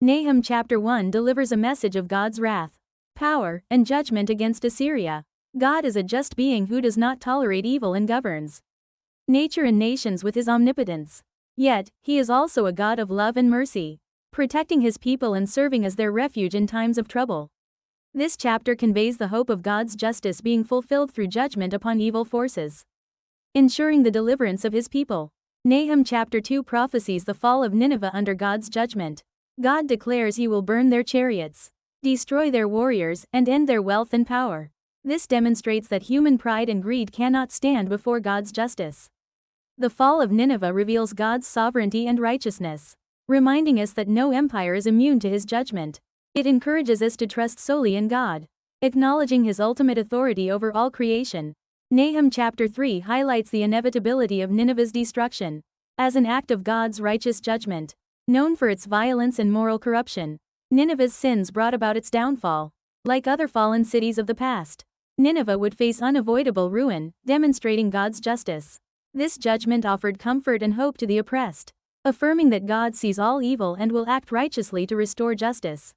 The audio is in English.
Nahum chapter 1 delivers a message of God's wrath, power, and judgment against Assyria. God is a just being who does not tolerate evil and governs nature and nations with his omnipotence. Yet, he is also a God of love and mercy, protecting his people and serving as their refuge in times of trouble. This chapter conveys the hope of God's justice being fulfilled through judgment upon evil forces, ensuring the deliverance of his people. Nahum chapter 2 prophesies the fall of Nineveh under God's judgment. God declares he will burn their chariots, destroy their warriors, and end their wealth and power. This demonstrates that human pride and greed cannot stand before God's justice. The fall of Nineveh reveals God's sovereignty and righteousness, reminding us that no empire is immune to his judgment. It encourages us to trust solely in God, acknowledging his ultimate authority over all creation. Nahum chapter 3 highlights the inevitability of Nineveh's destruction as an act of God's righteous judgment. Known for its violence and moral corruption, Nineveh's sins brought about its downfall. Like other fallen cities of the past, Nineveh would face unavoidable ruin, demonstrating God's justice. This judgment offered comfort and hope to the oppressed, affirming that God sees all evil and will act righteously to restore justice.